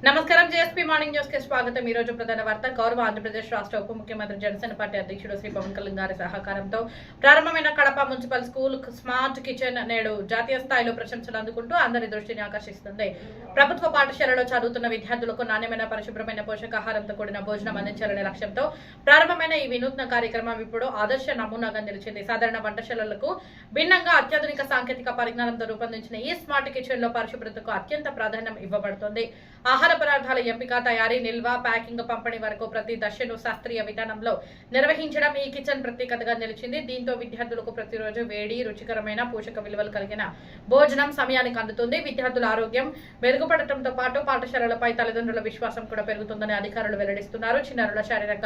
నమస్కారం JSP morning news కి స్వాగతం। ఈ రోజు ప్రధాన వార్త గౌరవ ఆంధ్రప్రదేశ్ రాష్ట్ర ఉప ముఖ్యమంత్రి జనసేన పార్టీ అధ్యక్షుడు శ్రీ పవన్ కళ్యాణ్ గారి సహకారంతో ప్రారంభమైన Kadapa municipal school smart kitchen నేడు జాతీయ స్థాయిలో ప్రశంసలు అందుకుంటూ అందరి దృష్టిని ఆకర్షిస్తుంది। ప్రభుత్వ పాఠశాలలో చదువుతున్న విద్యార్థులకు నాణ్యమైన పరిశుభ్రమైన పోషకాహారంతో కూడిన భోజనం అందించాలనే లక్ష్యంతో ప్రారంభమైన ఈ వినూత్న కార్యక్రమం ఇప్పుడు ఆదర్శ నమూనాగా నిలిచింది। సాధారణ వంటశాలలకు భిన్నంగా అత్యాధునిక సాంకేతిక పరిజ్ఞానంతో రూపొందించిన ఈ స్మార్ట్ కిచెన్ లో పరిశుభ్రతకు అత్యంత ప్రాధాన్యం ఇవ్వబడుతుంది। ఆహార పదార్థాల ఎంపిక, తయారీ, నిల్వ, ప్యాకింగ్, పంపిణీ వరకు ప్రతి దశను శాస్త్రీయ విధానంలో నిర్వహించడం ఈ కిచెన్ ప్రత్యేకతగా నిలిచింది। దీంతో విద్యార్థులకు ప్రతిరోజు వేడి, రుచికరమైన, పోషక విలువలు కలిగిన భోజనం సమయానికి అందుతుంది। విద్యార్థుల ఆరోగ్యం మెరుగుపడటంతో పాటు పాఠశాలలపై తల్లిదండ్రుల విశ్వాసం కూడా పెరుగుతుందని అధికారులు వెల్లడిస్తున్నారు। చిన్నారుల శారీరక,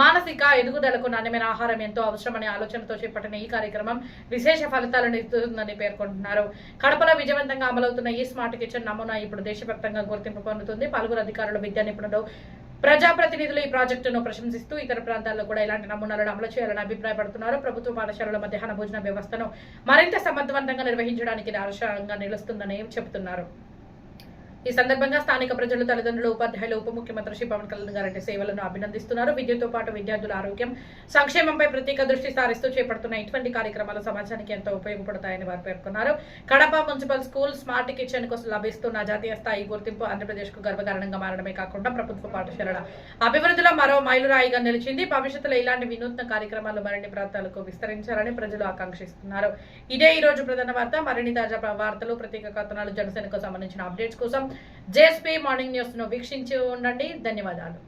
మానసిక ఎదుగుదలకు నాణ్యమైన ఆహారం ఎంతో అవసరమనే ఆలోచనతో చేపట్టిన ఈ కార్యక్రమం విశేష ఫలితాలను ఇస్తుందని పేర్కొంటున్నారు। కడపలో విజయవంతంగా అమలవుతున్న ఈ స్మార్ట్ కిచెన్ నమూనా ఇప్పుడు దేశవ్యాప్తంగా గుర్తింపు పొందుతుంది। పలువురు అధికారులు, విద్యా నిపుణులు, ప్రజాప్రతినిధులు ఈ ప్రాజెక్టును ప్రశంసిస్తూ ఇతర ప్రాంతాల్లో కూడా ఇలాంటి నమూనాలను అమలు చేయాలని అభిప్రాయపడుతున్నారు। ప్రభుత్వ పాఠశాలల మధ్యాహ్న భోజన వ్యవస్థను మరింత సమర్థవంతంగా నిర్వహించడానికి ఇది ఆదర్శంగా నిలుస్తుందని చెబుతున్నారు। ఈ సందర్భంగా స్థానిక ప్రజలు, తల్లిదండ్రులు, ఉపాధ్యాయులు ఉప ముఖ్యమంత్రి శ్రీ పవన్ కళ్యాణ్ గారి సేవలను అభినందిస్తున్నారు। విద్యతో పాటు విద్యార్థుల ఆరోగ్యం, సంక్షేమంపై ప్రత్యేక దృష్టి సారిస్తూ చేపడుతున్న ఇటువంటి కార్యక్రమాలు సమాజానికి ఎంతో ఉపయోగపడతాయని వారు పేర్కొన్నారు। Kadapa municipal school smart kitchen కు లభిస్తున్న జాతీయ స్థాయి గుర్తింపు ఆంధ్రప్రదేశ్ కు గర్వకారణంగా మారడమే కాకుండా ప్రభుత్వ పాఠశాలల అభివృద్ధిలో మరో మైలురాయిగా నిలిచింది। భవిష్యత్తులో ఇలాంటి వినూత్న కార్యక్రమాలు మరిన్ని ప్రాంతాలకు విస్తరించాలని ప్రజలు ఆకాంక్షిస్తున్నారు। ఇదే ఈ రోజు ప్రధాన వార్త। మరిన్ని తాజా వార్తలు, ప్రత్యేక కథనాలు, జనసేనకు సంబంధించిన అప్డేట్స్ కోసం జేఎస్పీ మార్నింగ్ న్యూస్ ను వీక్షించి ఉండండి। ధన్యవాదాలు।